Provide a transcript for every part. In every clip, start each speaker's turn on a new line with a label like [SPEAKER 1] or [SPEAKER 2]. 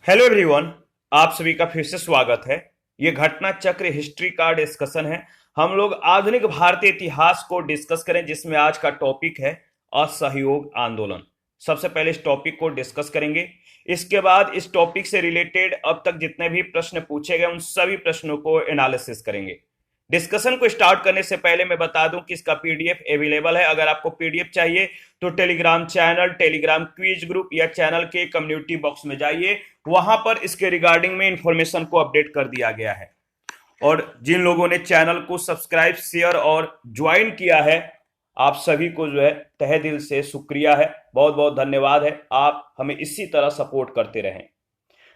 [SPEAKER 1] Hello everyone. आप सभी का फिर से स्वागत है। ये घटना चक्र हिस्ट्री का डिस्कशन है। हम लोग आधुनिक भारतीय इतिहास को डिस्कस करें, जिसमें आज का टॉपिक है असहयोग आंदोलन। सबसे पहले इस टॉपिक को डिस्कस करेंगे। इसके बाद इस टॉपिक से रिलेटेड अब तक जितने भी प्रश्न पूछे गए उन सभी प्रश्नों को एनालिसिस करेंगे। डिस्कशन को स्टार्ट करने से पहले मैं बता दूं कि इसका पीडीएफ अवेलेबल है। अगर आपको पीडीएफ चाहिए तो Telegram channel, Telegram quiz group या चैनल के कम्युनिटी बॉक्स में जाइए। वहां पर इसके रिगार्डिंग में इंफॉर्मेशन को अपडेट कर दिया गया है। और जिन लोगों ने चैनल को सब्सक्राइब, शेयर और ज्वाइन किया है, आप सभी को जो है तहे दिल से शुक्रिया है, बहुत बहुत धन्यवाद है। आप हमें इसी तरह सपोर्ट करते रहें।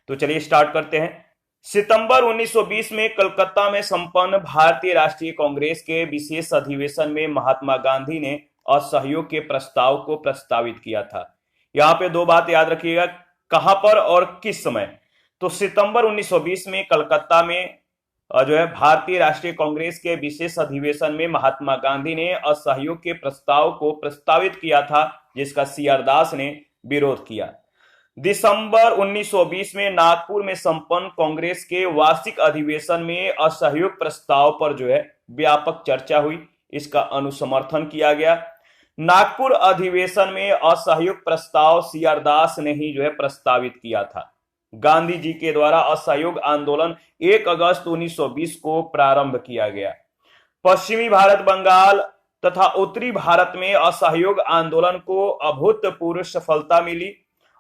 [SPEAKER 1] तो चलिए स्टार्ट करते हैं। सितंबर 1920 में कलकत्ता में संपन्न भारतीय राष्ट्रीय कांग्रेस के विशेष अधिवेशन में महात्मा गांधी ने असहयोग के प्रस्ताव को प्रस्तावित किया था। यहां पे दो बात याद रखिएगा, कहां पर और किस समय। तो सितंबर 1920 में कलकत्ता में जो है भारतीय राष्ट्रीय कांग्रेस के विशेष अधिवेशन में महात्मा गांधी ने असहयोग के प्रस्ताव को प्रस्तावित किया था, जिसका सीआर दास ने विरोध किया। दिसंबर 1920 में नागपुर में संपन्न कांग्रेस के वार्षिक अधिवेशन में असहयोग प्रस्ताव पर जो है व्यापक चर्चा हुई, इसका अनुसमर्थन किया गया। नागपुर अधिवेशन में असहयोग प्रस्ताव सीआर दास ने ही जो है प्रस्तावित किया था। गांधी जी के द्वारा असहयोग आंदोलन 1 अगस्त 1920 को प्रारंभ किया गया। पश्चिमी भारत, बंगाल तथा उत्तरी भारत में असहयोग आंदोलन को अभूतपूर्व सफलता मिली।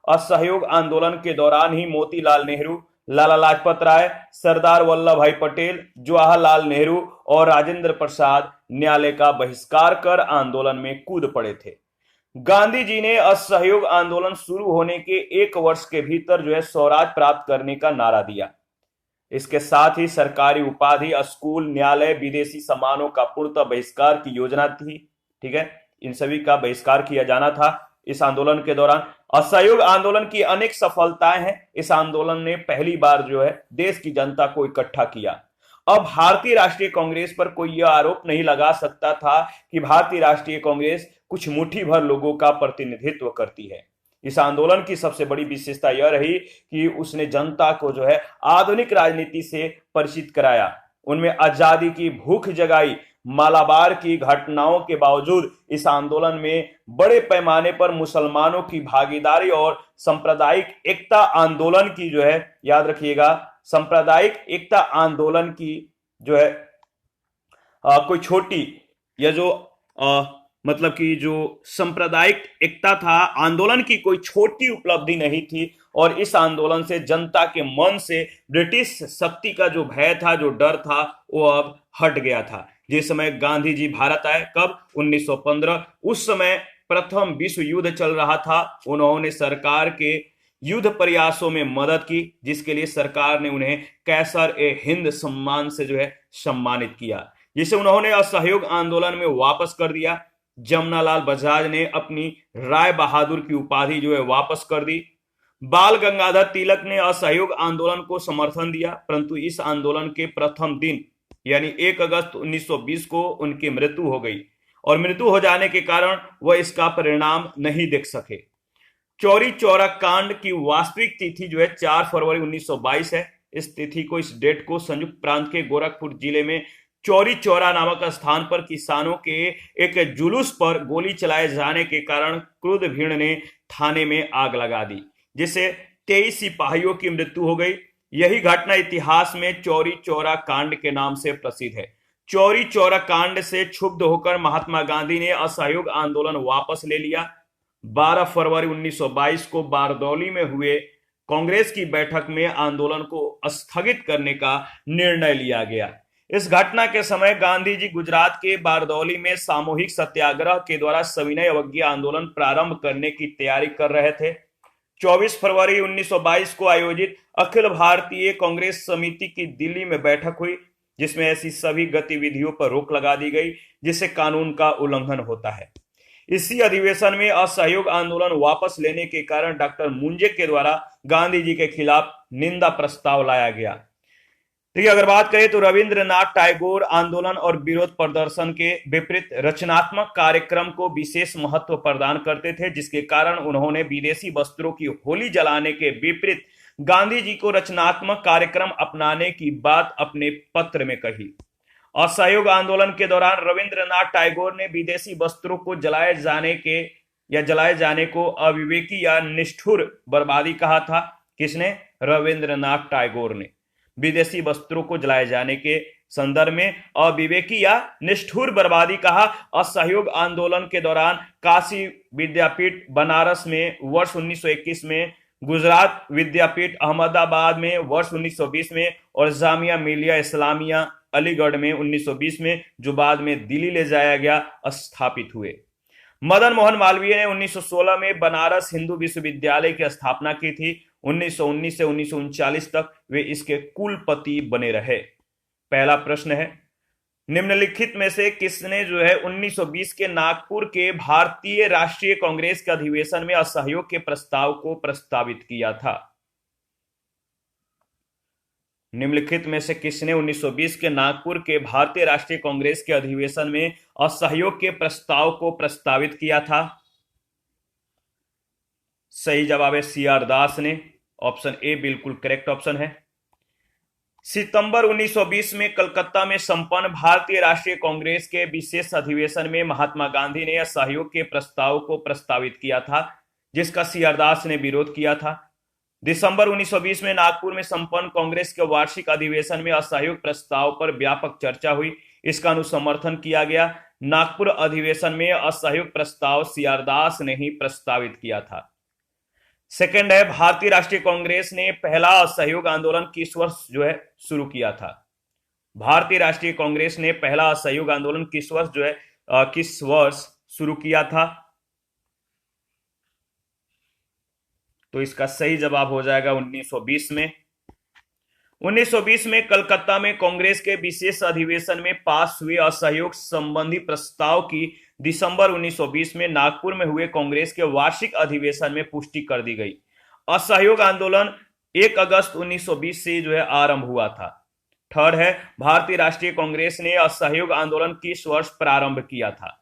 [SPEAKER 1] असहयोग आंदोलन के दौरान ही मोतीलाल नेहरू, लाला लाजपत राय, सरदार वल्लभ भाई पटेल, जवाहरलाल नेहरू और राजेंद्र प्रसाद न्यायालय का बहिष्कार कर आंदोलन में कूद पड़े थे। गांधी जी ने असहयोग आंदोलन शुरू होने के 1 वर्ष के भीतर जो है स्वराज प्राप्त करने का नारा दिया। इसके साथ ही सरकारी उपाधि, स्कूल, न्यायालय, विदेशी सामानों का पूर्णतः बहिष्कार की योजना थी। ठीक है, इन सभी का बहिष्कार किया जाना था। इस आंदोलन के दौरान असहयोग आंदोलन की अनेक सफलताएं हैं। इस आंदोलन ने पहली बार जो है देश की जनता को इकट्ठा किया। अब भारतीय राष्ट्रीय कांग्रेस पर कोई यह आरोप नहीं लगा सकता था कि भारतीय राष्ट्रीय कांग्रेस कुछ मुट्ठी भर लोगों का प्रतिनिधित्व करती है। इस आंदोलन की सबसे बड़ी विशेषता यह रही कि उसने जनता को जो है आधुनिक राजनीति से परिचित कराया, उनमें आजादी की भूख जगाई। मालाबार की घटनाओं के बावजूद इस आंदोलन में बड़े पैमाने पर मुसलमानों की भागीदारी और सांप्रदायिक एकता आंदोलन की जो है, याद रखिएगा, सांप्रदायिक एकता आंदोलन की जो है कोई छोटी या जो मतलब कि जो सांप्रदायिक एकता था आंदोलन की कोई छोटी उपलब्धि नहीं थी। और इस आंदोलन से जनता के मन से ब्रिटिश शक्ति का जो भय था, जो डर था, वो अब हट गया था। जिस समय गांधी जी भारत आए, कब? 1915। उस समय प्रथम विश्व युद्ध चल रहा था। उन्होंने सरकार के युद्ध प्रयासों में मदद की, जिसके लिए सरकार ने उन्हें कैसर ए हिंद सम्मान से जो है सम्मानित किया, जिसे उन्होंने असहयोग आंदोलन में वापस कर दिया। जमनालाल बजाज ने अपनी राय बहादुर की उपाधि जो है वापस कर दी। बाल गंगाधर तिलक ने असहयोग आंदोलन को समर्थन दिया, परंतु इस आंदोलन के प्रथम दिन यानी 1 अगस्त 1920 को उनकी मृत्यु हो गई और मृत्यु हो जाने के कारण वह इसका परिणाम नहीं देख सके। चौरी चौरा कांड की वास्तविक तिथि जो है 4 फरवरी 1922 है। इस तिथि को, इस डेट को संयुक्त प्रांत के गोरखपुर जिले में चौरी चौरा नामक स्थान पर किसानों के एक जुलूस पर गोली चलाए जाने के कारण क्रुद्ध भीड़ ने थाने में आग लगा दी, जिससे 23 सिपाहियों की मृत्यु हो गई। यही घटना इतिहास में चौरी चौरा कांड के नाम से प्रसिद्ध है। चौरी चौरा कांड से क्षुब्ध होकर महात्मा गांधी ने असहयोग आंदोलन वापस ले लिया। 12 फरवरी 1922 को बारदौली में हुए कांग्रेस की बैठक में आंदोलन को स्थगित करने का निर्णय लिया गया। इस घटना के समय गांधी जी गुजरात के बारदौली में सामूहिक सत्याग्रह के द्वारा सविनय अवज्ञा आंदोलन प्रारंभ करने की तैयारी कर रहे थे। 24 फरवरी 1922 को आयोजित अखिल भारतीय कांग्रेस समिति की दिल्ली में बैठक हुई, जिसमें ऐसी सभी गतिविधियों पर रोक लगा दी गई जिससे कानून का उल्लंघन होता है। इसी अधिवेशन में असहयोग आंदोलन वापस लेने के कारण डॉक्टर मुंजे के द्वारा गांधी जी के खिलाफ निंदा प्रस्ताव लाया गया। देखिए, अगर बात करें तो रविंद्रनाथ टैगोर आंदोलन और विरोध प्रदर्शन के विपरीत रचनात्मक कार्यक्रम को विशेष महत्व प्रदान करते थे, जिसके कारण उन्होंने विदेशी वस्त्रों की होली जलाने के विपरीत गांधी जी को रचनात्मक कार्यक्रम अपनाने की बात अपने पत्र में कही। असहयोग आंदोलन के दौरान रविंद्रनाथ टैगोर ने विदेशी वस्त्रों को जलाए जाने को अविवेकी या निष्ठुर बर्बादी कहा था। किसने? रविंद्रनाथ टैगोर ने विदेशी वस्त्रों को जलाए जाने के संदर्भ में अविवेकी या निष्ठुर बर्बादी कहा। असहयोग आंदोलन के दौरान काशी विद्यापीठ बनारस में वर्ष 1921 में, गुजरात विद्यापीठ अहमदाबाद में वर्ष 1920 में और जामिया मिलिया इस्लामिया अलीगढ़ में 1920 में, जो बाद में दिल्ली ले जाया गया, स्थापित हुए। मदन मोहन मालवीय ने 1916 में बनारस हिंदू विश्वविद्यालय की स्थापना की थी। 1919 से 1939 तक वे इसके कुलपति बने रहे। पहला प्रश्न है, निम्नलिखित में से किसने 1920 के नागपुर के भारतीय राष्ट्रीय कांग्रेस के अधिवेशन में असहयोग के प्रस्ताव को प्रस्तावित किया था? निम्नलिखित में से किसने 1920 के नागपुर के भारतीय राष्ट्रीय कांग्रेस के अधिवेशन में असहयोग के प्रस्ताव को प्रस्तावित किया था? सही जवाब है सी आर दास ने। ऑप्शन ए बिल्कुल करेक्ट ऑप्शन है। सितंबर 1920 में कलकत्ता में संपन्न भारतीय राष्ट्रीय कांग्रेस के विशेष अधिवेशन में महात्मा गांधी ने असहयोग के प्रस्ताव को प्रस्तावित किया था, जिसका सी आर दास ने विरोध किया था। दिसंबर 1920 में नागपुर में संपन्न कांग्रेस के वार्षिक अधिवेशन में असहयोग प्रस्ताव पर व्यापक चर्चा हुई। इसका अनुसमर्थन किया गया। नागपुर अधिवेशन में असहयोग प्रस्ताव सी आर दास ने ही प्रस्तावित किया था। सेकंड है, भारतीय राष्ट्रीय कांग्रेस ने पहला असहयोग आंदोलन किस वर्ष शुरू किया था? भारतीय राष्ट्रीय कांग्रेस ने पहला असहयोग आंदोलन किस वर्ष शुरू किया था? तो इसका सही जवाब हो जाएगा 1920 में। 1920 में कलकत्ता में कांग्रेस के विशेष अधिवेशन में पास हुए असहयोग संबंधी प्रस्ताव की दिसंबर 1920 में नागपुर में हुए कांग्रेस के वार्षिक अधिवेशन में पुष्टि कर दी गई। असहयोग आंदोलन 1 अगस्त 1920 से आरंभ हुआ था। थर्ड है, भारतीय राष्ट्रीय कांग्रेस ने असहयोग आंदोलन किस वर्ष प्रारंभ किया था?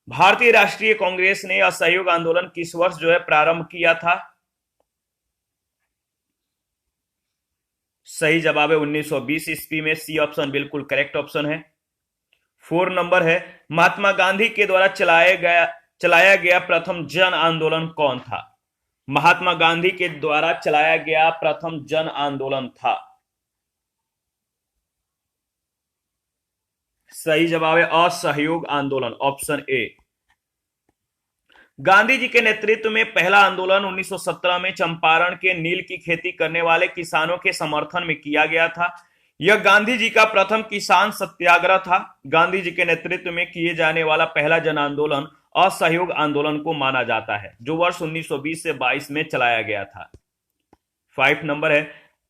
[SPEAKER 1] भारतीय राष्ट्रीय कांग्रेस ने असहयोग आंदोलन किस वर्ष प्रारंभ किया था? सही जवाब है 1920 ईस्वी में। सी ऑप्शन बिल्कुल करेक्ट ऑप्शन है। 4 नंबर है, महात्मा गांधी के द्वारा चलाया गया प्रथम जन आंदोलन कौन था? महात्मा गांधी के द्वारा चलाया गया प्रथम जन आंदोलन था। सही जवाब है असहयोग आंदोलन, ऑप्शन ए। गांधी जी के नेतृत्व में पहला आंदोलन 1917 में चंपारण के नील की खेती करने वाले किसानों के समर्थन में किया गया था। यह गांधी जी का प्रथम किसान सत्याग्रह था। गांधी जी के नेतृत्व में किए जाने वाला पहला जन आंदोलन असहयोग आंदोलन को माना जाता है, जो वर्ष 1920 से 22 में चलाया गया था। 5 नंबर है,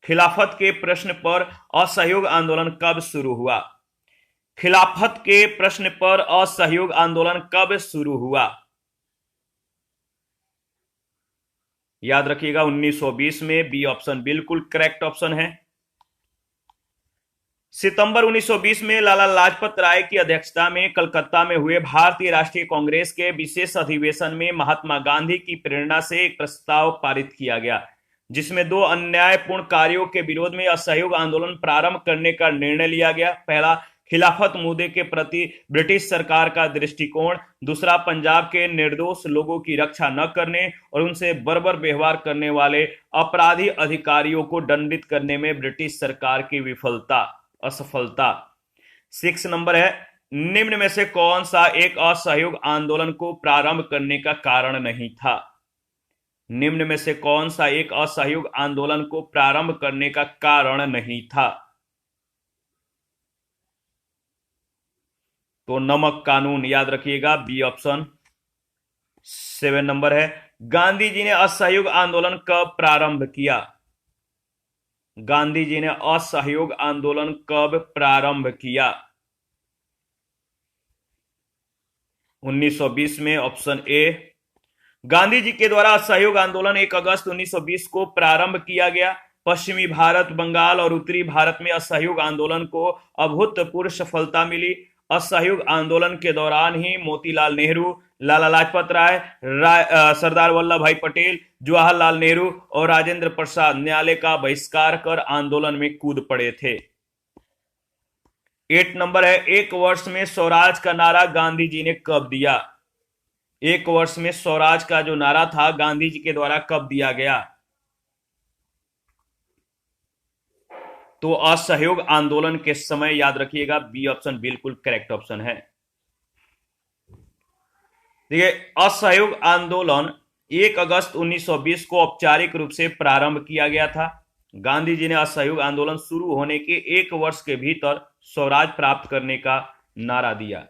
[SPEAKER 1] खिलाफत के प्रश्न पर असहयोग आंदोलन कब शुरू हुआ? खिलाफत के प्रश्न पर असहयोग आंदोलन कब शुरू हुआ? याद रखिएगा 1920 में। बी ऑप्शन बिल्कुल करेक्ट ऑप्शन है। सितंबर 1920 में लाला लाजपत राय की अध्यक्षता में कलकत्ता में हुए भारतीय राष्ट्रीय कांग्रेस के विशेष अधिवेशन में महात्मा गांधी की प्रेरणा से एक प्रस्ताव पारित किया गया, जिसमें 2 अन्यायपूर्ण कार्यों के विरोध में असहयोग आंदोलन प्रारंभ करने का निर्णय लिया गया। पहला, खिलाफत मुद्दे के प्रति ब्रिटिश सरकार का दृष्टिकोण। दूसरा, पंजाब के निर्दोष लोगों की रक्षा न करने और उनसे बर्बर व्यवहार करने वाले अपराधी अधिकारियों को दंडित करने में ब्रिटिश सरकार की असफलता। 6 नंबर है, निम्न में से कौन सा एक असहयोग आंदोलन को प्रारंभ करने का कारण नहीं था? निम्न में से कौन सा एक असहयोग आंदोलन को प्रारंभ करने का कारण नहीं था? तो नमक कानून, याद रखिएगा बी ऑप्शन। 7 नंबर है, गांधी जी ने असहयोग आंदोलन कब प्रारंभ किया? गांधी जी ने असहयोग आंदोलन कब प्रारंभ किया? 1920 में, ऑप्शन ए। गांधी जी के द्वारा असहयोग आंदोलन 1 अगस्त 1920 को प्रारंभ किया गया। पश्चिमी भारत, बंगाल और उत्तरी भारत में असहयोग आंदोलन को अभूतपूर्व सफलता मिली। असहयोग आंदोलन के दौरान ही मोतीलाल नेहरू, लाला लाजपत राय, सरदार वल्लभ भाई पटेल, जवाहरलाल नेहरू और राजेंद्र प्रसाद न्यायालय का बहिष्कार कर आंदोलन में कूद पड़े थे। 8 नंबर है, एक वर्ष में स्वराज का नारा गांधी जी ने कब दिया? एक वर्ष में स्वराज का जो नारा था गांधी जी के द्वारा कब दिया गया? तो असहयोग आंदोलन के समय, याद रखिएगा बी ऑप्शन बिल्कुल करेक्ट ऑप्शन है। देखिए, असहयोग आंदोलन 1 अगस्त 1920 को औपचारिक रूप से प्रारंभ किया गया था। गांधी जी ने असहयोग आंदोलन शुरू होने के 1 वर्ष के भीतर स्वराज प्राप्त करने का नारा दिया।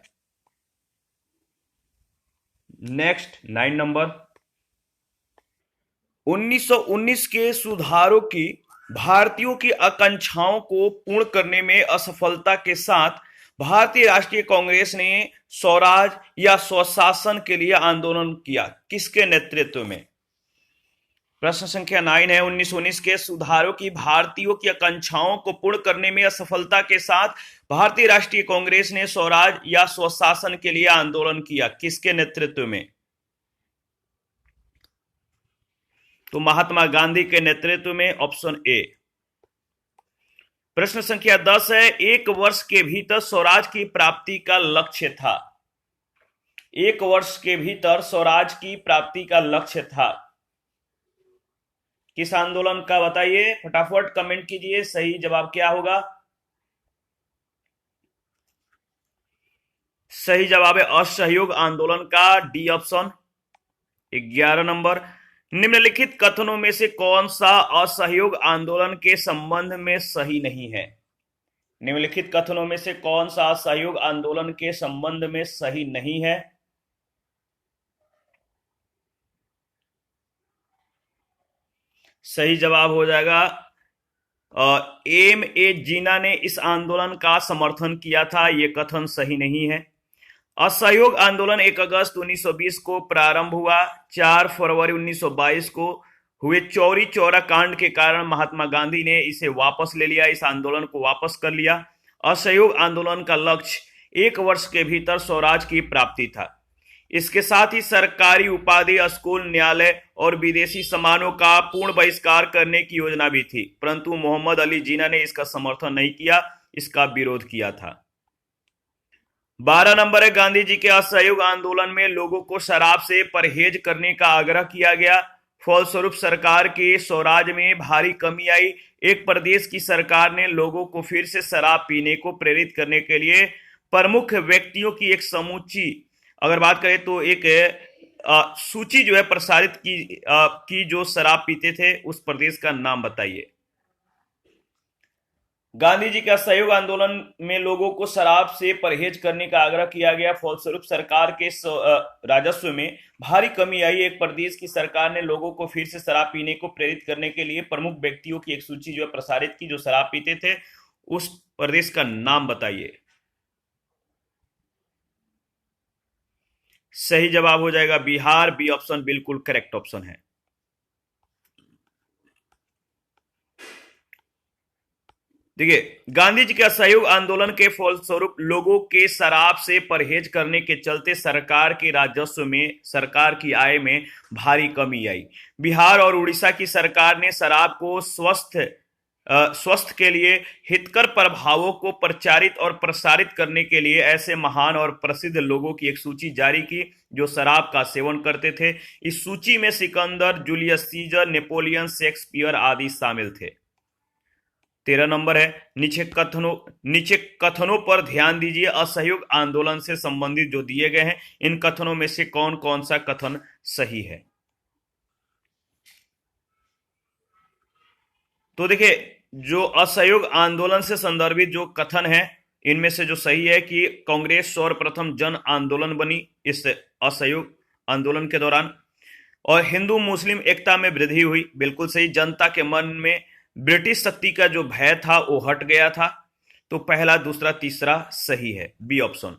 [SPEAKER 1] नेक्स्ट 9 नंबर, 1919 के सुधारों की भारतीयों की आकांक्षाओं को पूर्ण करने में असफलता के साथ भारतीय राष्ट्रीय कांग्रेस ने स्वराज या स्वशासन के लिए आंदोलन किया। किसके नेतृत्व में? प्रश्न संख्या 9 है, 1919 के सुधारों की भारतीयों की आकांक्षाओं को पूर्ण करने में असफलता के साथ भारतीय राष्ट्रीय कांग्रेस ने स्वराज या स्वशासन के लिए आंदोलन किया। किसके नेतृत्व में? तो महात्मा गांधी के नेतृत्व में, ऑप्शन ए। प्रश्न संख्या 10 है, 1 वर्ष के भीतर स्वराज की प्राप्ति का लक्ष्य था। 1 वर्ष के भीतर स्वराज की प्राप्ति का लक्ष्य था। किस आंदोलन का बताइए? फटाफट कमेंट कीजिए, सही जवाब क्या होगा? सही जवाब है असहयोग आंदोलन का, डी ऑप्शन। 11 नंबर, निम्नलिखित कथनों में से कौन सा असहयोग आंदोलन के संबंध में सही नहीं है? निम्नलिखित कथनों में से कौन सा असहयोग आंदोलन के संबंध में सही नहीं है? सही जवाब हो जाएगा एम ए जीना ने इस आंदोलन का समर्थन किया था। यह कथन सही नहीं है। असहयोग आंदोलन 1 अगस्त 1920 को प्रारंभ हुआ। 4 फरवरी 1922 को हुए चौरी चौरा कांड के कारण महात्मा गांधी ने इसे वापस ले लिया, इस आंदोलन को वापस कर लिया। असहयोग आंदोलन का लक्ष्य 1 वर्ष के भीतर स्वराज की प्राप्ति था। इसके साथ ही सरकारी उपाधि, स्कूल, न्यायालय और विदेशी सामानों का पूर्ण बहिष्कार करने की योजना भी थी, परंतु मोहम्मद अली जिन्ना ने इसका समर्थन नहीं किया, इसका विरोध किया था। 12 नंबर है, गांधी जी के असहयोग आंदोलन में लोगों को शराब से परहेज करने का आग्रह किया गया। फलस्वरूप सरकार के स्वराज में भारी कमी आई। एक प्रदेश की सरकार ने लोगों को फिर से शराब पीने को प्रेरित करने के लिए प्रमुख व्यक्तियों की एक समूची, अगर बात करें तो एक सूची जो है प्रसारित की जो शराब पीते थे, उस प्रदेश का नाम बताइए। गांधी जी के असहयोग आंदोलन में लोगों को शराब से परहेज करने का आग्रह किया गया। फलस्वरूप सरकार के राजस्व में भारी कमी आई। एक प्रदेश की सरकार ने लोगों को फिर से शराब पीने को प्रेरित करने के लिए प्रमुख व्यक्तियों की एक सूची जो है प्रसारित की जो शराब पीते थे, उस प्रदेश का नाम बताइए। सही जवाब हो जाएगा बिहार, बी ऑप्शन बिल्कुल करेक्ट ऑप्शन है। देखिए, गांधी जी के असहयोग आंदोलन के फलस्वरूप लोगों के शराब से परहेज करने के चलते सरकार के राजस्व में, सरकार की आय में भारी कमी आई। बिहार और उड़ीसा की सरकार ने शराब को स्वस्थ के लिए हितकर प्रभावों को प्रचारित और प्रसारित करने के लिए ऐसे महान और प्रसिद्ध लोगों की एक सूची जारी की जो शराब का सेवन करते थे। इस सूची में Sikandar, Julius Caesar, Napoleon, Shakespeare आदि शामिल थे। 13 नंबर है, नीचे कथनों पर ध्यान दीजिए। असहयोग आंदोलन से संबंधित जो दिए गए हैं, इन कथनों में से कौन कौन सा कथन सही है? तो देखिए, जो असहयोग आंदोलन से संदर्भित जो कथन है, इनमें से जो सही है कि कांग्रेस सर्वप्रथम जन आंदोलन बनी इस असहयोग आंदोलन के दौरान, और हिंदू मुस्लिम एकता में वृद्धि हुई, बिल्कुल सही। जनता के मन में ब्रिटिश शक्ति का जो भय था वो हट गया था। तो पहला, दूसरा, तीसरा सही है, बी ऑप्शन।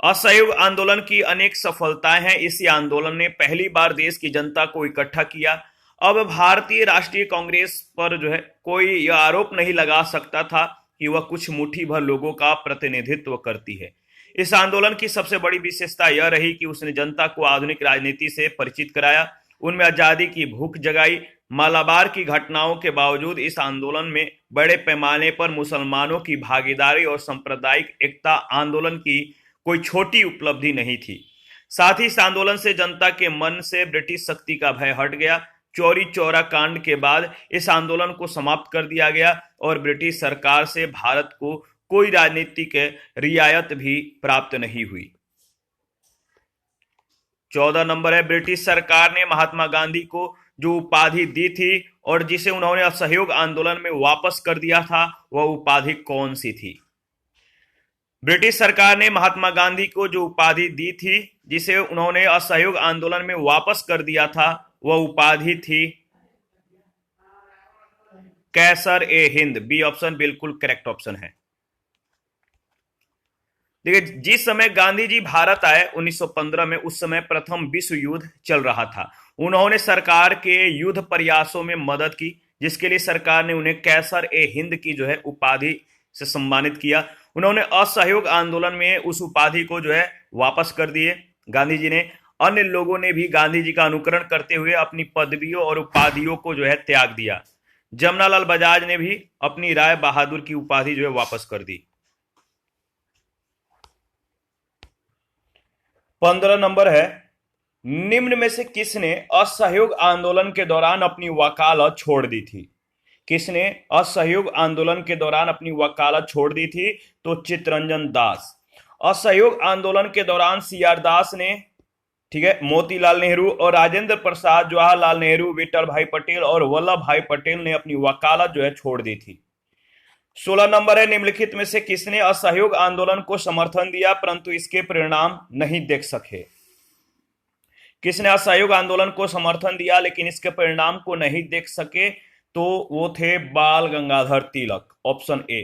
[SPEAKER 1] असहयोग आंदोलन की अनेक सफलताएं हैं। इसी आंदोलन ने पहली बार देश की जनता को इकट्ठा किया। अब भारतीय राष्ट्रीय कांग्रेस पर जो है कोई यह आरोप नहीं लगा सकता था कि वह कुछ मुट्ठी भर लोगों का प्रतिनिधित्व करती है। इस आंदोलन की सबसे बड़ी विशेषता यह रही कि उसने जनता को आधुनिक राजनीति से परिचित कराया, उनमें आजादी की भूख जगाई। मालाबार की घटनाओं के बावजूद इस आंदोलन में बड़े पैमाने पर मुसलमानों की भागीदारी और सांप्रदायिक एकता आंदोलन की कोई छोटी उपलब्धि नहीं थी। साथ ही इस आंदोलन से जनता के मन से ब्रिटिश शक्ति का भय हट गया। चौरी चौरा कांड के बाद इस आंदोलन को समाप्त कर दिया गया और ब्रिटिश सरकार से भारत को कोई राजनीतिक रियायत भी प्राप्त नहीं हुई। 14 नंबर है, ब्रिटिश सरकार ने महात्मा गांधी को जो उपाधि दी थी और जिसे उन्होंने असहयोग आंदोलन में वापस कर दिया था, वह उपाधि कौन सी थी? ब्रिटिश सरकार ने महात्मा गांधी को जो उपाधि दी थी जिसे उन्होंने असहयोग आंदोलन में वापस कर दिया था, वह उपाधि थी कैसर ए हिंद। बी ऑप्शन बिल्कुल करेक्ट ऑप्शन है। देखिए, जिस समय गांधी जी भारत आए 1915 में, उस समय प्रथम विश्व युद्ध चल रहा था। उन्होंने सरकार के युद्ध प्रयासों में मदद की, जिसके लिए सरकार ने उन्हें कैसर ए हिंद की जो है उपाधि से सम्मानित किया। उन्होंने असहयोग आंदोलन में उस उपाधि को जो है वापस कर दिए गांधी जी ने। अन्य लोगों ने भी गांधी जी का अनुकरण करते हुए अपनी पदवियों और उपाधियों को जो है त्याग दिया। जमनालाल बजाज ने भी अपनी राय बहादुर की उपाधि जो है वापस कर दी। 15 नंबर है, निम्न में से किसने असहयोग आंदोलन के दौरान अपनी वकालत छोड़ दी थी? किसने असहयोग आंदोलन के दौरान अपनी वकालत छोड़ दी थी? तो चित्तरंजन दास। असहयोग आंदोलन के दौरान सीआर दास ने, ठीक है, मोतीलाल नेहरू और राजेंद्र प्रसाद, जवाहरलाल नेहरू, विठल भाई पटेल और वल्लभ भाई पटेल ने अपनी वकालत जो है छोड़ दी थी। 16 नंबर है, निम्नलिखित में से किसने असहयोग आंदोलन को समर्थन दिया परंतु इसके परिणाम नहीं देख सके? किसने असहयोग आंदोलन को समर्थन दिया लेकिन इसके परिणाम को नहीं देख सके? तो वो थे बाल गंगाधर तिलक। Option A.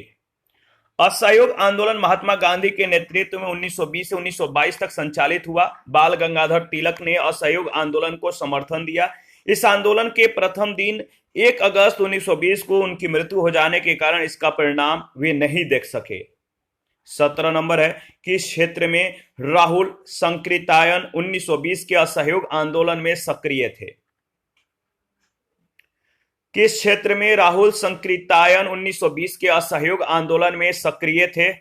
[SPEAKER 1] असहयोग आंदोलन महात्मा गांधी के नेतृत्व में 1920 से 1922 तक संचालित हुआ। बाल गंगाधर तिलक ने असहयोग आंदोलन को समर्थन दिया। इस आंदोलन के प्रथम दिन 1 अगस्त 1920 को उनकी मृत्यु हो जाने के कारण इसका परिणाम वे नहीं देख सके। 17 नंबर है, किस क्षेत्र में राहुल संकृतायन 1920 के असहयोग आंदोलन में सक्रिय थे? किस क्षेत्र में राहुल संकृतायन 1920 के असहयोग आंदोलन में सक्रिय थे?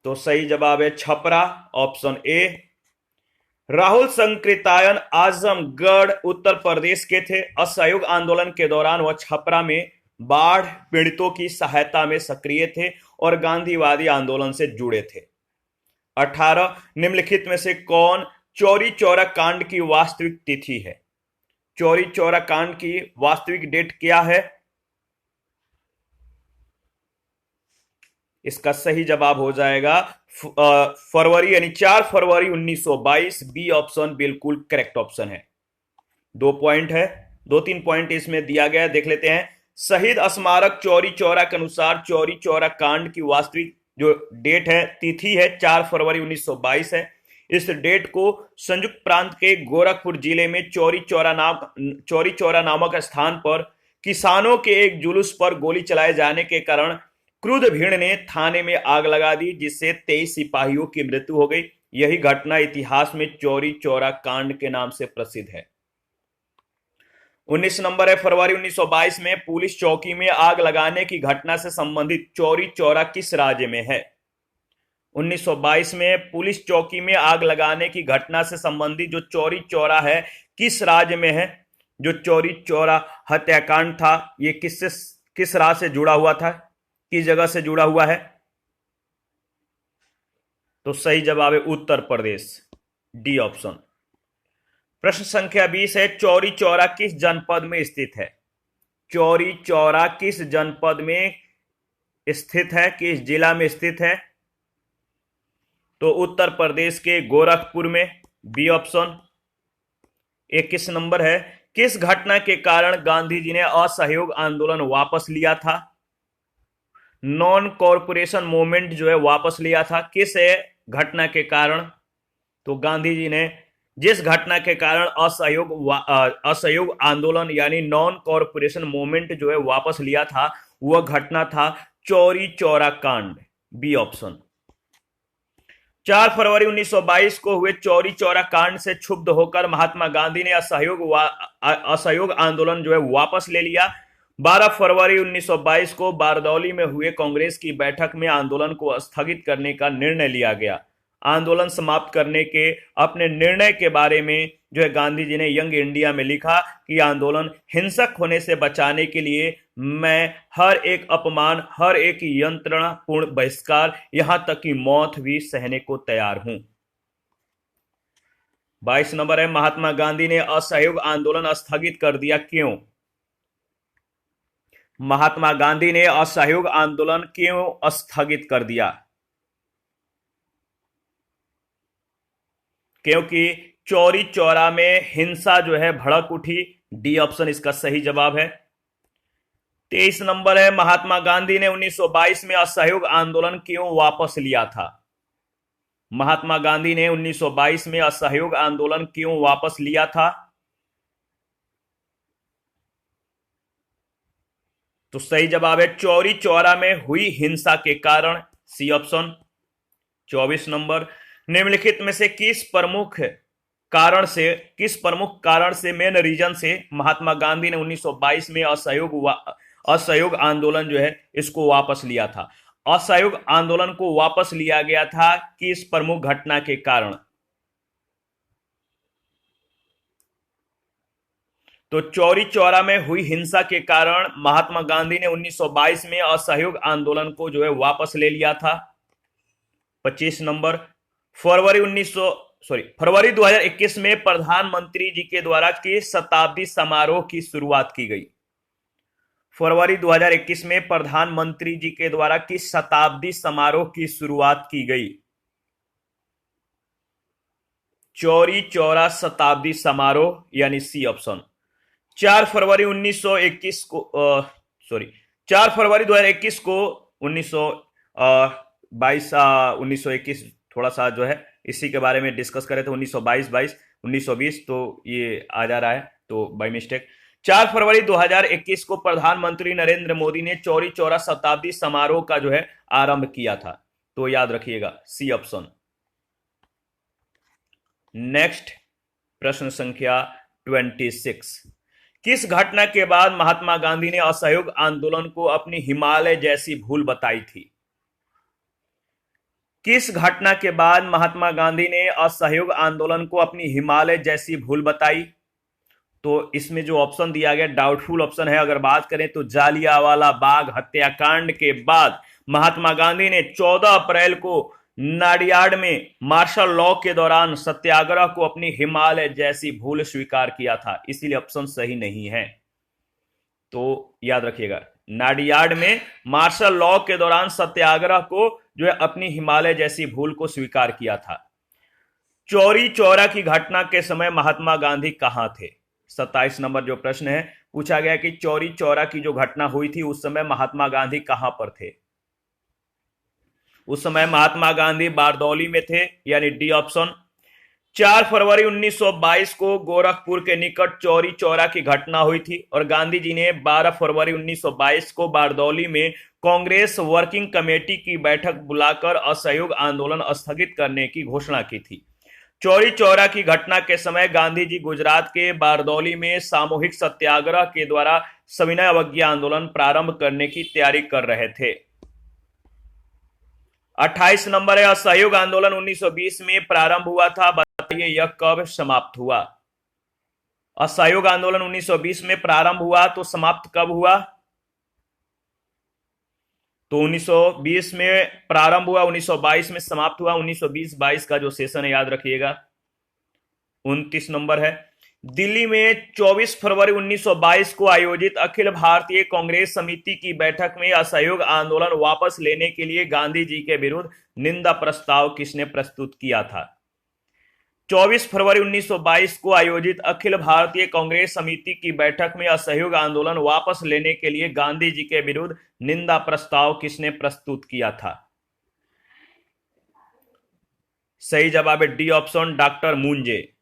[SPEAKER 1] तो सही जवाब है छपरा। Option A. राहुल संकृतायन आजमगढ़ उत्तर प्रदेश के थे। असहयोग आंदोलन के दौरान वह छपरा में बाढ़ पीड़ितों की सहायता में सक्रिय थे और गांधीवादी आंदोलन से जुड़े थे। 18, निम्नलिखित में से कौन चौरी चौरा कांड की वास्तविक तिथि है? चौरी चौरा कांड की वास्तविक डेट क्या है? इसका सही जवाब हो जाएगा फरवरी, यानी 4 फरवरी 1922। बी ऑप्शन बिल्कुल करेक्ट ऑप्शन है। 2 पॉइंट है, 2-3 पॉइंट इसमें दिया गया है, देख लेते हैं। शहीद स्मारक चौरी चौरा के अनुसार चौरी चौरा कांड की वास्तविक जो डेट है, तिथि है, 4 फरवरी 1922 है। इस डेट को संयुक्त प्रांत के गोरखपुर जिले में चौरी चौरा नामक स्थान पर किसानों के एक जुलूस पर गोली चलाए जाने के कारण क्रुद्ध भीड़ ने थाने में आग लगा दी, जिससे 23 सिपाहियों की मृत्यु हो गई। यही घटना इतिहास में चौरी चौरा कांड के नाम से प्रसिद्ध है। 19 नंबर है, फरवरी 1922 में पुलिस चौकी में आग लगाने की घटना से संबंधित चौरी चौरा किस राज्य में है? 1922 में पुलिस चौकी में आग लगाने की घटना से संबंधित जो चौरी चौरा है, किस राज्य में है? जो चौरी चौरा हत्याकांड था, ये किस राज्य से जुड़ा हुआ था, किस जगह से जुड़ा हुआ है? तो सही जवाब है उत्तर प्रदेश। D option. प्रश्न संख्या 20 है, चौरी चौरा किस जनपद में स्थित है? चौरी चौरा किस जनपद में स्थित है, किस जिला में स्थित है? तो उत्तर प्रदेश के गोरखपुर में। B option. 21 नंबर है, किस घटना के कारण गांधी जी ने असहयोग आंदोलन वापस लिया था? नॉन कॉरपोरेशन मूवमेंट जो है वापस लिया था, किस घटना के कारण? तो गांधी जी ने जिस घटना के कारण असहयोग आंदोलन यानी नॉन कॉरपोरेशन मूवमेंट जो है वापस लिया था, वह घटना था चौरी चौरा कांड, बी ऑप्शन। 4 फरवरी 1922 को हुए चौरी चौरा कांड से क्षुब्ध होकर महात्मा गांधी ने असहयोग आंदोलन जो है वापस ले लिया। 12 फरवरी 1922 को बारदौली में हुए कांग्रेस की बैठक में आंदोलन को स्थगित करने का निर्णय लिया गया। आंदोलन समाप्त करने के अपने निर्णय के बारे में जो है गांधी जी ने यंग इंडिया में लिखा कि आंदोलन हिंसक होने से बचाने के लिए मैं हर एक अपमान, हर एक यंत्रणापूर्ण बहिष्कार, यहां तक कि मौत भी सहने को तैयार हूं। 22 नंबर है, महात्मा गांधी ने असहयोग आंदोलन स्थगित कर दिया, क्यों? महात्मा गांधी ने असहयोग आंदोलन क्यों स्थगित कर दिया? क्योंकि चौरी चौरा में हिंसा जो है भड़क उठी, डी ऑप्शन इसका सही जवाब है। 23 नंबर है, महात्मा गांधी ने 1922 में असहयोग आंदोलन क्यों वापस लिया था? महात्मा गांधी ने 1922 में असहयोग आंदोलन क्यों वापस लिया था? तो सही जवाब है चौरी चौरा में हुई हिंसा के कारण, सी ऑप्शन। 24 नंबर, निम्नलिखित में से किस प्रमुख कारण से मेन रीजन से महात्मा गांधी ने 1922 में असहयोग आंदोलन जो है इसको वापस लिया था? असहयोग आंदोलन को वापस लिया गया था किस प्रमुख घटना के कारण? तो चौरी चौरा में हुई हिंसा के कारण महात्मा गांधी ने 1922 में असहयोग आंदोलन को जो है वापस ले लिया था। 25 नंबर, फरवरी 2021 में प्रधानमंत्री जी के द्वारा किस शताब्दी समारोह की शुरुआत की गई? फरवरी 2021 में प्रधानमंत्री जी के द्वारा किस शताब्दी समारोह की शुरुआत की गई? चौरी चौरा शताब्दी समारोह, यानी सी ऑप्शन। 4 फरवरी 2021 को 1921 थोड़ा सा जो है इसी के बारे में डिस्कस करें तो 1920 तो ये आ जा रहा है तो बाय मिस्टेक। 4 फरवरी 2021 को प्रधानमंत्री नरेंद्र मोदी ने चौरी चौरा शताब्दी समारोह का जो है आरंभ किया था, तो याद रखिएगा सी ऑप्शन। नेक्स्ट प्रश्न संख्या 26, किस घटना के बाद महात्मा गांधी ने असहयोग आंदोलन को अपनी हिमालय जैसी भूल बताई थी? किस घटना के बाद महात्मा गांधी ने असहयोग आंदोलन को अपनी हिमालय जैसी भूल बताई? तो इसमें जो ऑप्शन दिया गया डाउटफुल ऑप्शन है। अगर बात करें तो जालियांवाला बाग हत्याकांड के बाद महात्मा गांधी ने 14 अप्रैल को नाडियाड में मार्शल लॉ के दौरान सत्याग्रह को अपनी हिमालय जैसी भूल स्वीकार किया था, इसीलिए ऑप्शन सही नहीं है। तो याद रखिएगा, नाडियाड में मार्शल लॉ के दौरान सत्याग्रह को जो है अपनी हिमालय जैसी भूल को स्वीकार किया था। चौरी चौरा की घटना के समय महात्मा गांधी कहां थे? 27 नंबर जो प्रश्न है पूछा गया कि चौरी चौरा की जो घटना हुई थी उस समय महात्मा गांधी कहां पर थे? उस समय महात्मा गांधी बारदौली में थे, यानी डी ऑप्शन। 4 फरवरी 1922 को गोरखपुर के निकट चौरी चौरा की घटना हुई थी और गांधी जी ने 12 फरवरी 1922 को बारदौली में कांग्रेस वर्किंग कमेटी की बैठक बुलाकर असहयोग आंदोलन स्थगित करने की घोषणा की थी। चौरी चौरा की घटना के समय गांधी जी गुजरात के बारदौली में सामूहिक सत्याग्रह के द्वारा सविनय अवज्ञा आंदोलन प्रारंभ करने की तैयारी कर रहे थे। 28 नंबर है, असहयोग आंदोलन 1920 में प्रारंभ हुआ था, बताइए यह कब समाप्त हुआ? असहयोग आंदोलन 1920 में प्रारंभ हुआ तो समाप्त कब हुआ? तो 1920 में प्रारंभ हुआ, 1922 में समाप्त हुआ। 1920-22 का जो सेशन है याद रखिएगा। 29 नंबर है, दिल्ली में 24 फरवरी 1922 को आयोजित अखिल भारतीय कांग्रेस समिति की बैठक में असहयोग आंदोलन वापस लेने के लिए गांधी जी के विरुद्ध निंदा प्रस्ताव किसने प्रस्तुत किया था? 24 फरवरी 1922 को आयोजित अखिल भारतीय कांग्रेस समिति की बैठक में असहयोग आंदोलन वापस लेने के लिए गांधी जी के विरुद्ध निंदा प्रस्ताव किसने प्रस्तुत किया था? सही जवाब है डी ऑप्शन, डॉक्टर मुंजे।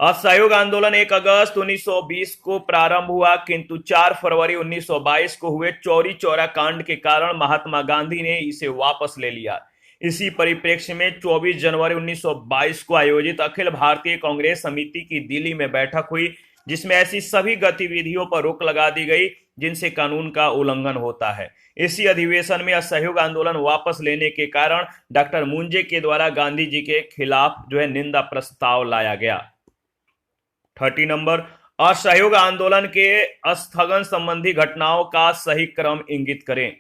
[SPEAKER 1] असहयोग आंदोलन 1 अगस्त 1920 को प्रारंभ हुआ, किंतु 4 फरवरी 1922 को हुए चौरी चौरा कांड के कारण महात्मा गांधी ने इसे वापस ले लिया। इसी परिप्रेक्ष्य में 24 जनवरी 1922 को आयोजित अखिल भारतीय कांग्रेस समिति की दिल्ली में बैठक हुई, जिसमें ऐसी सभी गतिविधियों पर रोक लगा दी गई जिनसे कानून का उल्लंघन होता है। इसी अधिवेशन में असहयोग आंदोलन वापस लेने के कारण डॉक्टर मुंजे के द्वारा गांधी जी के खिलाफ निंदा प्रस्ताव लाया गया। 30 नंबर, असहयोग आंदोलन के स्थगन संबंधी घटनाओं का सही क्रम इंगित करें।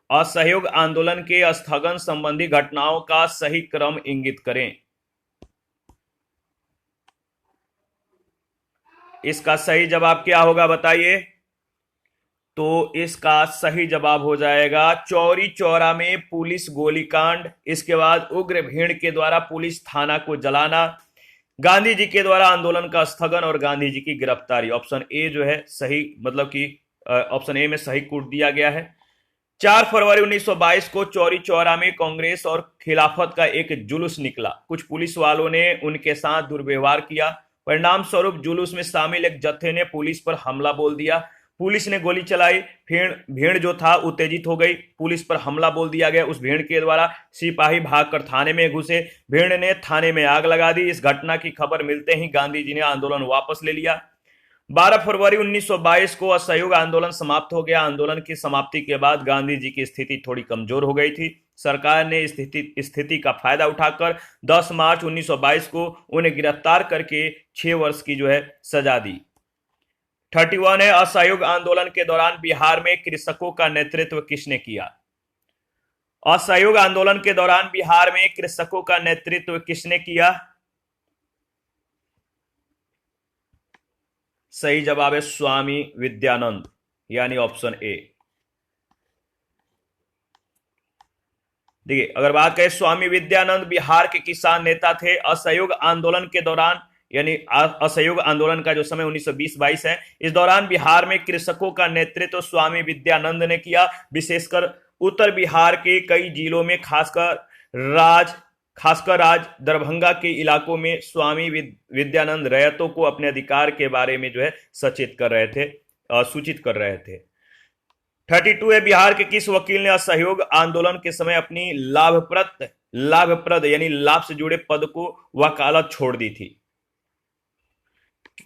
[SPEAKER 1] असहयोग आंदोलन के स्थगन संबंधी घटनाओं का सही क्रम इंगित करें। इसका सही जवाब क्या होगा बताइए? तो इसका सही जवाब हो जाएगा चौरी चौरा में पुलिस गोलीकांड, इसके बाद उग्र भीड़ के द्वारा पुलिस थाना को जलाना, गांधी जी के द्वारा आंदोलन का स्थगन और गांधी जी की गिरफ्तारी। ऑप्शन ए सही, मतलब कि ऑप्शन ए में सही कूट दिया गया है। 4 फरवरी 1922 को चौरी चौरा में कांग्रेस और खिलाफत का एक जुलूस निकला। कुछ पुलिस वालों ने उनके साथ दुर्व्यवहार किया। परिणाम स्वरूप जुलूस में शामिल एक जत्थे ने पुलिस पर हमला बोल दिया। पुलिस ने गोली चलाई। भीड़ जो था उत्तेजित हो गई। पुलिस पर हमला बोल दिया गया। उस भीड़ के द्वारा सिपाही भागकर थाने में घुसे। भीड़ ने थाने में आग लगा दी। इस घटना की खबर मिलते ही गांधी जी ने आंदोलन वापस ले लिया। 12 फरवरी 1922 को असहयोग आंदोलन समाप्त हो गया। आंदोलन की समाप्ति के बाद गांधी जी की स्थिति थोड़ी कमजोर हो गई थी। सरकार ने स्थिति का फायदा उठाकर 10 मार्च 1922 को उन्हें गिरफ्तार करके 6 वर्ष की सजा दी। 31 है, असहयोग आंदोलन के दौरान बिहार में कृषकों का नेतृत्व किसने किया? असहयोग आंदोलन के दौरान बिहार में कृषकों का नेतृत्व किसने किया? सही जवाब है स्वामी विद्यानंद, यानी ऑप्शन ए। देखिए, अगर बात करें, स्वामी विद्यानंद बिहार के किसान नेता थे। असहयोग आंदोलन के दौरान, यानी असहयोग आंदोलन का जो समय 1920-22 है, इस दौरान बिहार में कृषकों का नेतृत्व स्वामी विद्यानंद ने किया। विशेषकर उत्तर बिहार के कई जिलों में, खासकर राज दरभंगा के इलाकों में स्वामी विद्यानंद रैयतों को अपने अधिकार के बारे में सचेत कर रहे थे, सूचित कर रहे थे। 32 है, बिहार के किस वकील ने असहयोग आंदोलन के समय अपनी लाभप्रद यानी लाभ से जुड़े पद को वकालत छोड़ दी थी?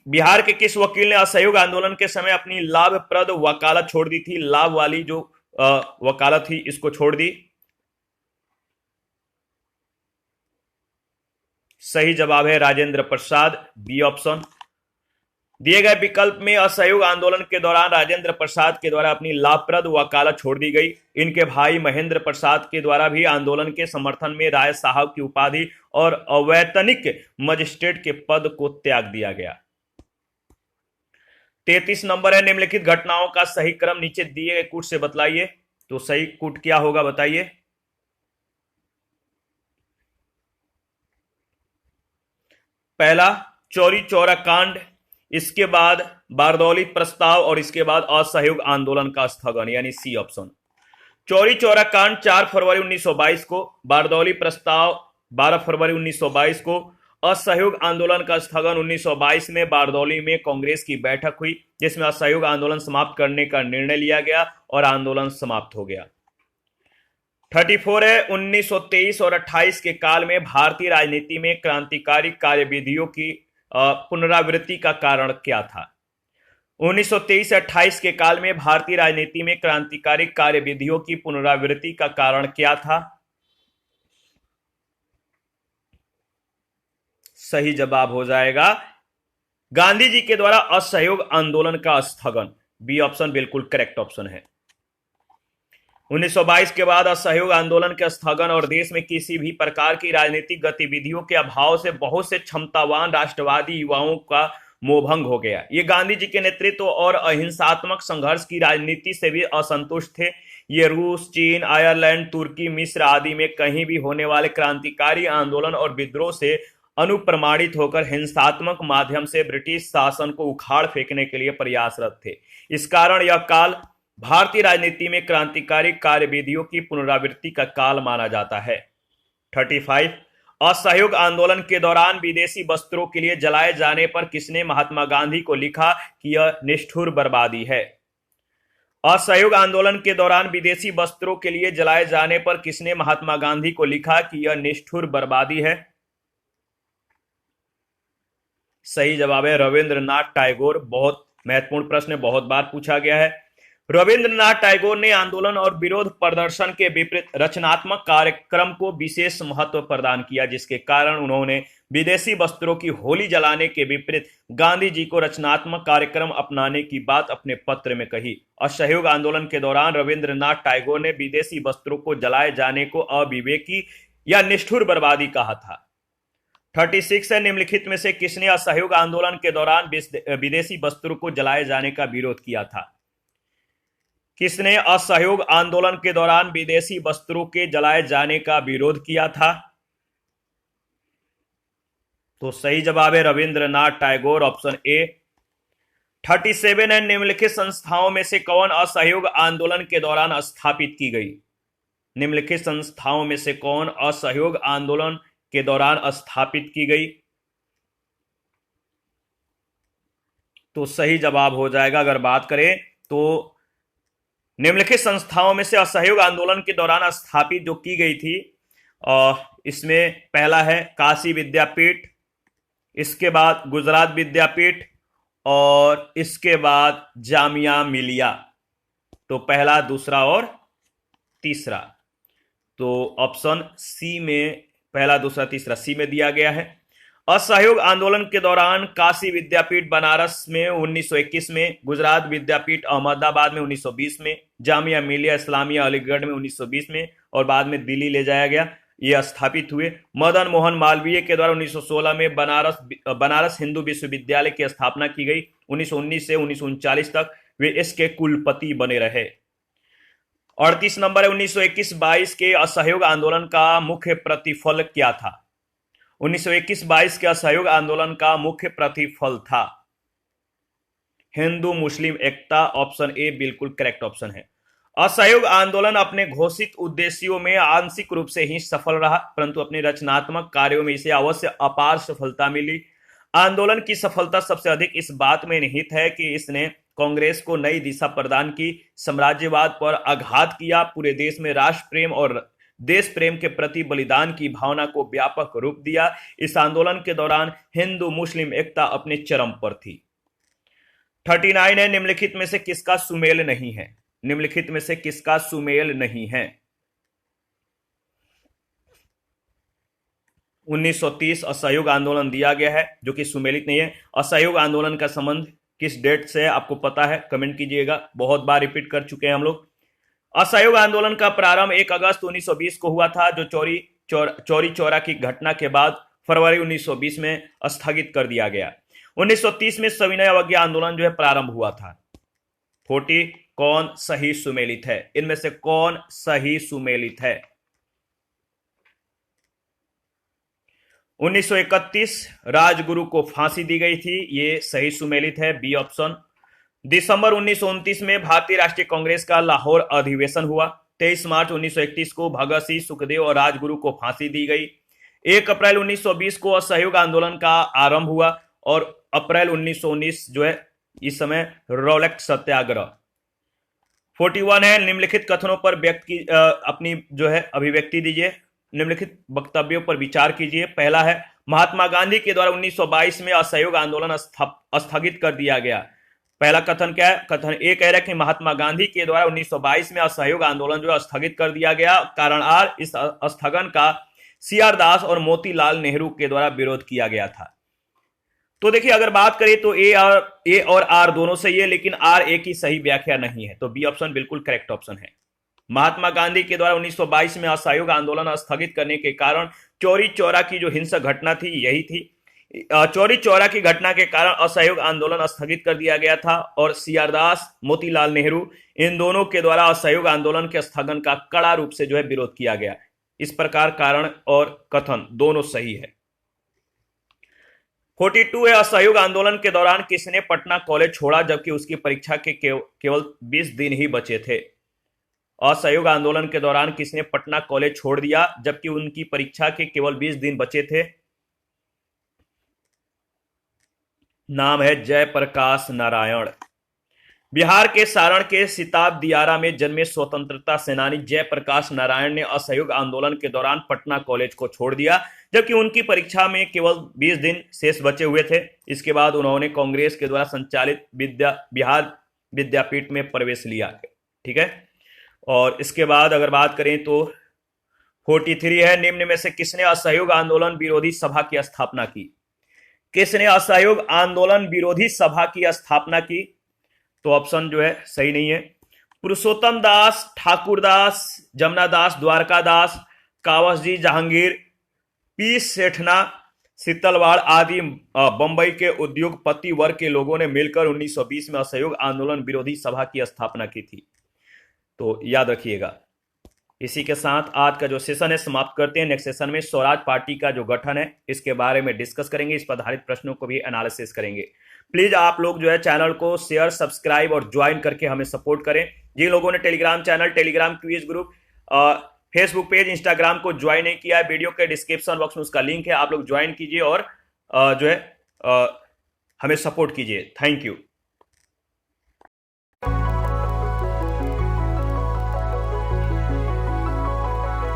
[SPEAKER 1] बिहार के किस वकील ने असहयोग आंदोलन के समय अपनी लाभप्रद वकालत छोड़ दी थी? लाभ वाली जो वकालत थी, इसको छोड़ दी। सही जवाब है राजेंद्र प्रसाद, बी ऑप्शन। दिए गए विकल्प में असहयोग आंदोलन के दौरान राजेंद्र प्रसाद के द्वारा अपनी लाभप्रद वकालत छोड़ दी गई। इनके भाई महेंद्र प्रसाद के द्वारा भी आंदोलन के समर्थन में राय साहब की उपाधि और अवैतनिक मजिस्ट्रेट के पद को त्याग दिया गया। 33 नंबर है, निम्नलिखित घटनाओं का सही क्रम नीचे दिए गए कूट से बतलाइए। तो सही कूट क्या होगा बताइए? पहला चौरी चौरा कांड, इसके बाद बारदौली प्रस्ताव और इसके बाद असहयोग आंदोलन का स्थगन, यानी सी ऑप्शन। चौरी चौरा कांड 4 फरवरी 1922 को, बारदौली प्रस्ताव 12 फरवरी 1922 को, असहयोग आंदोलन का स्थगन 1922 में बारदौली में कांग्रेस की बैठक हुई, जिसमें असहयोग आंदोलन समाप्त करने का निर्णय लिया गया और आंदोलन समाप्त हो गया। 34 है, 1923 और 28 के काल में भारतीय राजनीति में क्रांतिकारी कार्यविधियों की पुनरावृत्ति का कारण क्या था? 1923 से 28 के काल में भारतीय राजनीति में क्रांतिकारी कार्यविधियों की पुनरावृत्ति का कारण क्या था? सही जवाब हो जाएगा गांधी जी के द्वारा असहयोग आंदोलन का स्थगन, बी ऑप्शन बिल्कुल करेक्ट ऑप्शन है। 1922 के बाद असहयोग आंदोलन के स्थगन और देश में किसी भी प्रकार की राजनीतिक गतिविधियों के अभाव से बहुत से क्षमतावान राष्ट्रवादी युवाओं का मोहभंग हो गया। ये गांधी जी के नेतृत्व और अहिंसात्मक संघर्ष की राजनीति से भी असंतुष्ट थे। ये रूस, चीन, आयरलैंड, तुर्की, मिस्र आदि में कहीं भी होने वाले क्रांतिकारी आंदोलन और विद्रोह से अनुप्रमाणित होकर हिंसात्मक माध्यम से ब्रिटिश शासन को उखाड़ फेंकने के लिए प्रयासरत थे। इस कारण यह काल भारतीय राजनीति में क्रांतिकारी कार्यविधियों की पुनरावृत्ति का काल माना जाता है। 35, असहयोग आंदोलन के दौरान विदेशी वस्त्रों के लिए जलाए जाने पर किसने महात्मा गांधी को लिखा कि यह निष्ठुर बर्बादी है? असहयोग आंदोलन के दौरान विदेशी वस्त्रों के लिए जलाए जाने पर किसने महात्मा गांधी को लिखा कि यह निष्ठुर बर्बादी है? सही जवाब है रविंद्रनाथ टैगोर। बहुत महत्वपूर्ण प्रश्न, बहुत बार पूछा गया है। रविंद्रनाथ टैगोर ने आंदोलन और विरोध प्रदर्शन के विपरीत रचनात्मक कार्यक्रम को विशेष महत्व प्रदान किया, जिसके कारण उन्होंने विदेशी वस्त्रों की होली जलाने के विपरीत गांधी जी को रचनात्मक कार्यक्रम अपनाने की बात अपने पत्र में कही। असहयोग आंदोलन के दौरान रविंद्रनाथ टैगोर ने विदेशी वस्त्रों को जलाए जाने को अविवेकी या निष्ठुर बर्बादी कहा था। 36 है, निम्नलिखित में से किसने असहयोग आंदोलन के दौरान विदेशी वस्त्रों को जलाए जाने का विरोध किया था? किसने असहयोग आंदोलन के दौरान विदेशी वस्त्रों के जलाए जाने का विरोध किया था? तो सही जवाब है रविंद्रनाथ टैगोर, ऑप्शन ए। 37 है, निम्नलिखित संस्थाओं में से कौन असहयोग आंदोलन के दौरान स्थापित की गई? निम्नलिखित संस्थाओं में से कौन असहयोग आंदोलन के दौरान स्थापित की गई? तो सही जवाब हो जाएगा, अगर बात करें तो निम्नलिखित संस्थाओं में से असहयोग आंदोलन के दौरान स्थापित जो की गई थी, इसमें पहला है काशी विद्यापीठ, इसके बाद गुजरात विद्यापीठ और इसके बाद जामिया मिलिया। तो पहला, दूसरा और तीसरा, तो ऑप्शन सी में पहला, दूसरा, तीसरा सी में दिया गया है। असहयोग आंदोलन के दौरान काशी विद्यापीठ बनारस में 1921 में, गुजरात विद्यापीठ अहमदाबाद में 1920 में, जामिया मिलिया इस्लामिया अलीगढ़ में 1920 में और बाद में दिल्ली ले जाया गया, ये स्थापित हुए। मदन मोहन मालवीय के द्वारा 1916 में बनारस हिंदू विश्वविद्यालय की स्थापना की गई। 1919 से 1939 तक वे इसके कुलपति बने रहे। 38 नंबर है, 1921-22 के असहयोग आंदोलन का मुख्य प्रतिफल क्या था? 1921-22 के असहयोग आंदोलन का मुख्य प्रतिफल था हिंदू मुस्लिम एकता, ऑप्शन ए बिल्कुल करेक्ट ऑप्शन है। असहयोग आंदोलन अपने घोषित उद्देश्यों में आंशिक रूप से ही सफल रहा, परंतु अपने रचनात्मक कार्यों में इसे अवश्य अपार सफलता मिली। आंदोलन की सफलता सबसे अधिक इस बात में निहित है कि इसने कांग्रेस को नई दिशा प्रदान की, साम्राज्यवाद पर आघात किया, पूरे देश में राष्ट्र प्रेम और देश प्रेम के प्रति बलिदान की भावना को व्यापक रूप दिया। इस आंदोलन के दौरान हिंदू मुस्लिम एकता अपने चरम पर थी। 39 है, निम्नलिखित में से किसका सुमेल नहीं है? निम्नलिखित में से किसका सुमेल नहीं है? 1930 असहयोग आंदोलन दिया गया है जो कि सुमेलित नहीं है। असहयोग आंदोलन का संबंध किस डेट से है आपको पता है? कमेंट कीजिएगा, बहुत बार रिपीट कर चुके हैं हम लोग। असहयोग आंदोलन का प्रारंभ 1 अगस्त 1920 को हुआ था, जो चौरी चौरा की घटना के बाद फरवरी 1920 में स्थगित कर दिया गया। 1930 में सविनय अवज्ञा आंदोलन जो है प्रारंभ हुआ था। 40 कौन सही सुमेलित है? इनमें से कौन सही सुमेलित है? 1931 राजगुरु को फांसी दी गई थी, ये सही सुमेलित है, बी ऑप्शन। दिसंबर 1929 में भारतीय राष्ट्रीय कांग्रेस का लाहौर अधिवेशन हुआ। 23 मार्च 1931 को भगत सिंह, सुखदेव और राजगुरु को फांसी दी गई। 1 अप्रैल 1920 को असहयोग आंदोलन का आरंभ हुआ और अप्रैल 1919 जो है इस समय रौलट सत्याग्रह। 41 है, निम्नलिखित कथनों पर अपनी जो है अभिव्यक्ति दीजिए, निम्नलिखित वक्तव्यों पर विचार कीजिए। पहला है, महात्मा गांधी के द्वारा 1922 में असहयोग आंदोलन स्थगित कर दिया गया। पहला कथन क्या है? कथन ए कह रहा है कि महात्मा गांधी के द्वारा 1922 में असहयोग आंदोलन जो स्थगित कर दिया गया। कारण आर, इस स्थगन का सीआर दास और मोतीलाल नेहरू के द्वारा विरोध किया गया था। तो देखिए, अगर बात करें तो ए और आर दोनों सही है, लेकिन आर ए की सही व्याख्या नहीं है, तो बी ऑप्शन बिल्कुल करेक्ट ऑप्शन है। महात्मा गांधी के द्वारा 1922 में असहयोग आंदोलन स्थगित करने के कारण चौरी चौरा की जो हिंसक घटना थी यही थी। चौरी चौरा की घटना के कारण असहयोग आंदोलन स्थगित कर दिया गया था और सीआर दास, मोतीलाल नेहरू, इन दोनों के द्वारा असहयोग आंदोलन के स्थगन का कड़ा रूप से जो है विरोध किया गया। इस प्रकार कारण और कथन दोनों सही है। 42 है, असहयोग आंदोलन के दौरान किसने पटना कॉलेज छोड़ा जबकि उसकी परीक्षा के केवल 20 दिन ही बचे थे? असहयोग आंदोलन के दौरान किसने पटना कॉलेज छोड़ दिया जबकि उनकी परीक्षा के केवल 20 दिन बचे थे? नाम है जयप्रकाश नारायण। बिहार के सारण के सिताब दियारा में जन्मे स्वतंत्रता सेनानी जयप्रकाश नारायण ने असहयोग आंदोलन के दौरान पटना कॉलेज को छोड़ दिया जबकि उनकी परीक्षा में केवल 20 दिन शेष बचे हुए थे। इसके बाद उन्होंने कांग्रेस के द्वारा संचालित बिहार विद्यापीठ में प्रवेश लिया। ठीक है। और इसके बाद अगर बात करें तो 43 है, निम्न में से किसने असहयोग आंदोलन विरोधी सभा की स्थापना की? किसने असहयोग आंदोलन विरोधी सभा की स्थापना की? तो ऑप्शन जो है सही नहीं है। पुरुषोत्तम दास, ठाकुरदास, जमुनादास, द्वारकादास, कावस जी जहांगीर, पी सेठना, शीतलवाड़ आदि बंबई के उद्योगपति वर्ग के लोगों ने मिलकर 1920 में असहयोग आंदोलन विरोधी सभा की स्थापना की थी। तो याद रखिएगा। इसी के साथ आज का जो सेशन है समाप्त करते हैं। नेक्स्ट सेशन में स्वराज पार्टी का जो गठन है इसके बारे में डिस्कस करेंगे, इस पर आधारित प्रश्नों को भी एनालिसिस करेंगे। प्लीज आप लोग जो है चैनल को शेयर, सब्सक्राइब और ज्वाइन करके हमें सपोर्ट करें। जिन लोगों ने Telegram channel, Telegram quiz group, Facebook page, Instagram को ज्वाइन नहीं किया है, वीडियो के डिस्क्रिप्शन बॉक्स में उसका लिंक है, आप लोग ज्वाइन कीजिए और जो है हमें सपोर्ट कीजिए। Thank you.